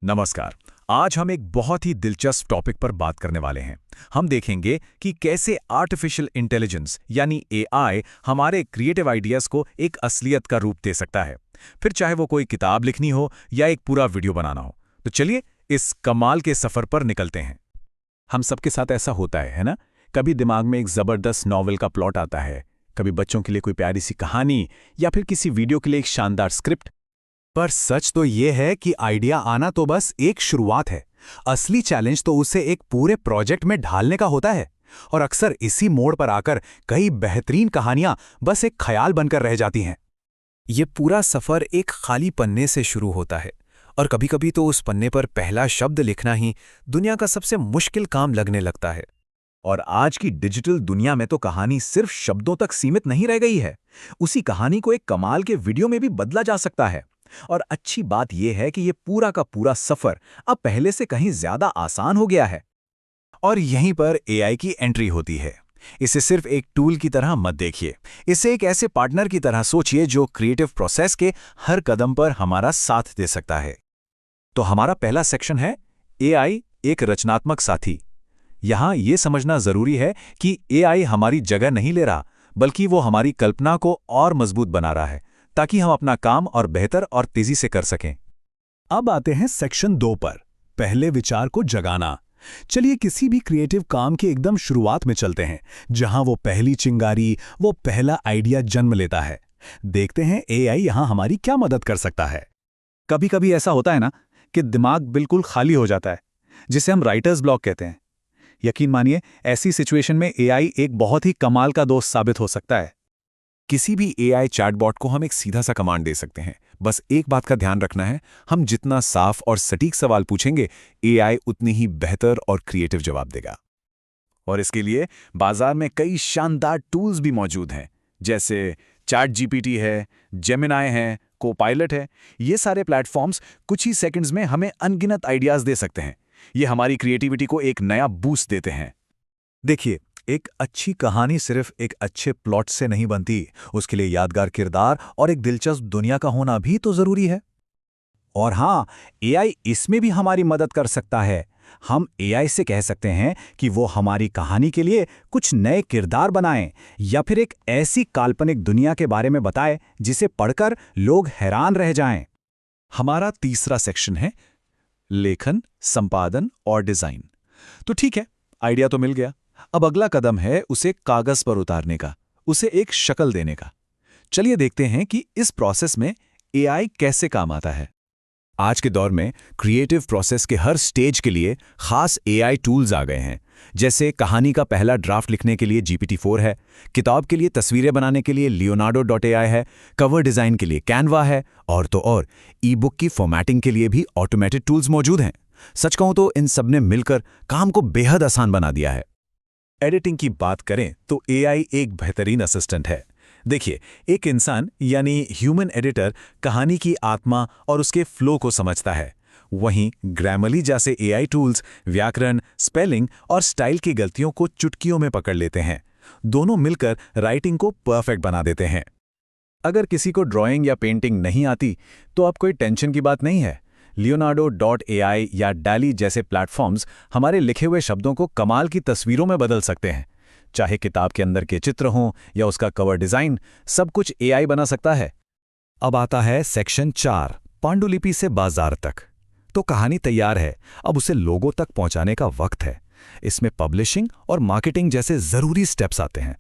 नमस्कार। आज हम एक बहुत ही दिलचस्प टॉपिक पर बात करने वाले हैं। हम देखेंगे कि कैसे आर्टिफिशियल इंटेलिजेंस यानी एआई हमारे क्रिएटिव आइडियाज़ को एक असलियत का रूप दे सकता है, फिर चाहे वो कोई किताब लिखनी हो या एक पूरा वीडियो बनाना हो। तो चलिए इस कमाल के सफ़र पर निकलते हैं। हम सबके साथ ऐसा होता है ना? कभी दिमाग में एक ज़बरदस्त नॉवल का प्लॉट आता है, कभी बच्चों के लिए कोई प्यारी सी कहानी या फिर किसी वीडियो के लिए एक शानदार स्क्रिप्ट। पर सच तो ये है कि आइडिया आना तो बस एक शुरुआत है। असली चैलेंज तो उसे एक पूरे प्रोजेक्ट में ढालने का होता है। और अक्सर इसी मोड़ पर आकर कई बेहतरीन कहानियां बस एक ख्याल बनकर रह जाती हैं। ये पूरा सफ़र एक खाली पन्ने से शुरू होता है और कभी-कभी तो उस पन्ने पर पहला शब्द लिखना ही दुनिया का सबसे मुश्किल काम लगने लगता है। और आज की डिजिटल दुनिया में तो कहानी सिर्फ शब्दों तक सीमित नहीं रह गई है। उसी कहानी को एक कमाल के वीडियो में भी बदला जा सकता है। और अच्छी बात यह है कि ये पूरा का पूरा सफर अब पहले से कहीं ज्यादा आसान हो गया है। और यहीं पर एआई की एंट्री होती है। इसे सिर्फ एक टूल की तरह मत देखिए, इसे एक ऐसे पार्टनर की तरह सोचिए जो क्रिएटिव प्रोसेस के हर कदम पर हमारा साथ दे सकता है। तो हमारा पहला सेक्शन है एआई एक रचनात्मक साथी। यहां यह समझना जरूरी है कि एआई हमारी जगह नहीं ले रहा, बल्कि वो हमारी कल्पना को और मजबूत बना रहा है, ताकि हम अपना काम और बेहतर और तेजी से कर सकें। अब आते हैं सेक्शन 2 पर, पहले विचार को जगाना। चलिए किसी भी क्रिएटिव काम की एकदम शुरुआत में चलते हैं, जहां वो पहली चिंगारी, वो पहला आइडिया जन्म लेता है। देखते हैं एआई यहां हमारी क्या मदद कर सकता है। कभी कभी ऐसा होता है ना कि दिमाग बिल्कुल खाली हो जाता है, जिसे हम राइटर्स ब्लॉक कहते हैं। यकीन मानिए, ऐसी सिचुएशन में एआई एक बहुत ही कमाल का दोस्त साबित हो सकता है। किसी भी एआई चैटबॉट को हम एक सीधा सा कमांड दे सकते हैं। बस एक बात का ध्यान रखना है, हम जितना साफ और सटीक सवाल पूछेंगे, एआई उतनी ही बेहतर और क्रिएटिव जवाब देगा। और इसके लिए बाजार में कई शानदार टूल्स भी मौजूद हैं, जैसे चैट जीपीटी है, जेमिनाई है, कोपायलट है। ये सारे प्लेटफॉर्म्स कुछ ही सेकंड्स में हमें अनगिनत आइडियाज दे सकते हैं। ये हमारी क्रिएटिविटी को एक नया बूस्ट देते हैं। देखिए, एक अच्छी कहानी सिर्फ एक अच्छे प्लॉट से नहीं बनती, उसके लिए यादगार किरदार और एक दिलचस्प दुनिया का होना भी तो जरूरी है। और हाँ, एआई इसमें भी हमारी मदद कर सकता है। हम एआई से कह सकते हैं कि वो हमारी कहानी के लिए कुछ नए किरदार बनाएं या फिर एक ऐसी काल्पनिक दुनिया के बारे में बताए जिसे पढ़कर लोग हैरान रह जाएं। हमारा तीसरा सेक्शन है लेखन, संपादन और डिजाइन। तो ठीक है, आइडिया तो मिल गया। अब अगला कदम है उसे कागज पर उतारने का, उसे एक शक्ल देने का। चलिए देखते हैं कि इस प्रोसेस में एआई कैसे काम आता है। आज के दौर में क्रिएटिव प्रोसेस के हर स्टेज के लिए खास एआई टूल्स आ गए हैं। जैसे कहानी का पहला ड्राफ्ट लिखने के लिए GPT-4 है, किताब के लिए तस्वीरें बनाने के लिए Leonardo.ai है, कवर डिजाइन के लिए Canva है, और तो और ई बुक की फॉर्मेटिंग के लिए भी ऑटोमेटेड टूल्स मौजूद हैं। सच कहूं तो इन सब ने मिलकर काम को बेहद आसान बना दिया है। एडिटिंग की बात करें तो एआई एक बेहतरीन असिस्टेंट है। देखिए, एक इंसान यानी ह्यूमन एडिटर कहानी की आत्मा और उसके फ्लो को समझता है। वहीं ग्रामरली जैसे एआई टूल्स व्याकरण, स्पेलिंग और स्टाइल की गलतियों को चुटकियों में पकड़ लेते हैं। दोनों मिलकर राइटिंग को परफेक्ट बना देते हैं। अगर किसी को ड्राइंग या पेंटिंग नहीं आती, तो अब कोई टेंशन की बात नहीं है। Leonardo.ai या DALL-E जैसे प्लेटफॉर्म्स हमारे लिखे हुए शब्दों को कमाल की तस्वीरों में बदल सकते हैं। चाहे किताब के अंदर के चित्र हों या उसका कवर डिजाइन, सब कुछ एआई बना सकता है। अब आता है सेक्शन 4, पांडुलिपि से बाजार तक। तो कहानी तैयार है, अब उसे लोगों तक पहुंचाने का वक्त है। इसमें पब्लिशिंग और मार्केटिंग जैसे जरूरी स्टेप्स आते हैं।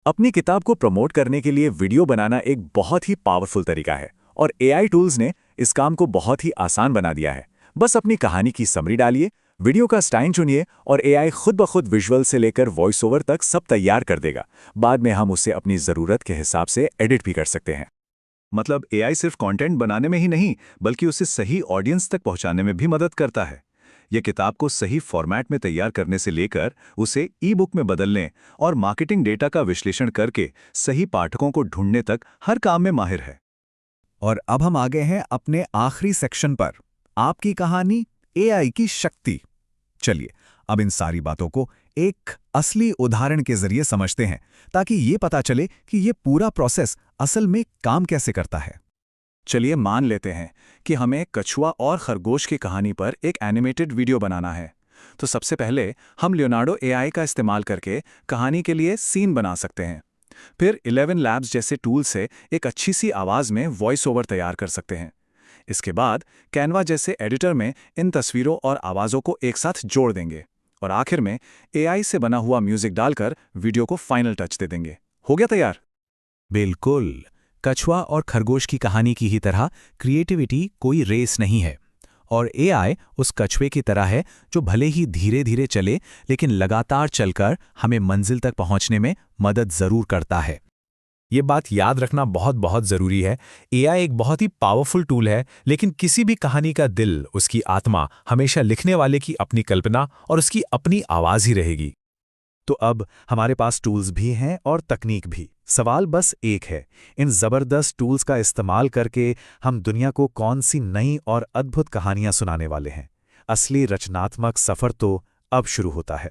अपनी किताब को प्रमोट करने के लिए वीडियो बनाना एक बहुत ही पावरफुल तरीका है, और एआई टूल्स ने इस काम को बहुत ही आसान बना दिया है। बस अपनी कहानी की समरी डालिए, वीडियो का स्टाइल चुनिए और एआई खुद ब खुद विजुअल से लेकर वॉइस ओवर तक सब तैयार कर देगा। बाद में हम उसे अपनी ज़रूरत के हिसाब से एडिट भी कर सकते हैं। मतलब एआई सिर्फ कंटेंट बनाने में ही नहीं, बल्कि उसे सही ऑडियंस तक पहुंचाने में भी मदद करता है। यह किताब को सही फॉर्मेट में तैयार करने से लेकर उसे ई बुक में बदलने और मार्केटिंग डेटा का विश्लेषण करके सही पाठकों को ढूंढने तक हर काम में माहिर है। और अब हम आ गए हैं अपने आखिरी सेक्शन पर, आपकी कहानी, एआई की शक्ति। चलिए अब इन सारी बातों को एक असली उदाहरण के जरिए समझते हैं, ताकि ये पता चले कि ये पूरा प्रोसेस असल में काम कैसे करता है। चलिए मान लेते हैं कि हमें कछुआ और खरगोश की कहानी पर एक एनिमेटेड वीडियो बनाना है। तो सबसे पहले हम लियोनार्डो एआई का इस्तेमाल करके कहानी के लिए सीन बना सकते हैं। फिर 11 लैब्स जैसे टूल से एक अच्छी सी आवाज़ में वॉइस ओवर तैयार कर सकते हैं। इसके बाद कैनवा जैसे एडिटर में इन तस्वीरों और आवाज़ों को एक साथ जोड़ देंगे और आखिर में एआई से बना हुआ म्यूजिक डालकर वीडियो को फाइनल टच दे देंगे। हो गया तैयार। बिल्कुल। कछुआ और खरगोश की कहानी की ही तरह क्रिएटिविटी कोई रेस नहीं है, और एआई उस कछुए की तरह है जो भले ही धीरे धीरे चले लेकिन लगातार चलकर हमें मंजिल तक पहुंचने में मदद जरूर करता है। ये बात याद रखना बहुत बहुत जरूरी है। एआई एक बहुत ही पावरफुल टूल है, लेकिन किसी भी कहानी का दिल, उसकी आत्मा हमेशा लिखने वाले की अपनी कल्पना और उसकी अपनी आवाज ही रहेगी। तो अब हमारे पास टूल्स भी हैं और तकनीक भी। सवाल बस एक है, इन ज़बरदस्त टूल्स का इस्तेमाल करके हम दुनिया को कौन सी नई और अद्भुत कहानियां सुनाने वाले हैं। असली रचनात्मक सफ़र तो अब शुरू होता है।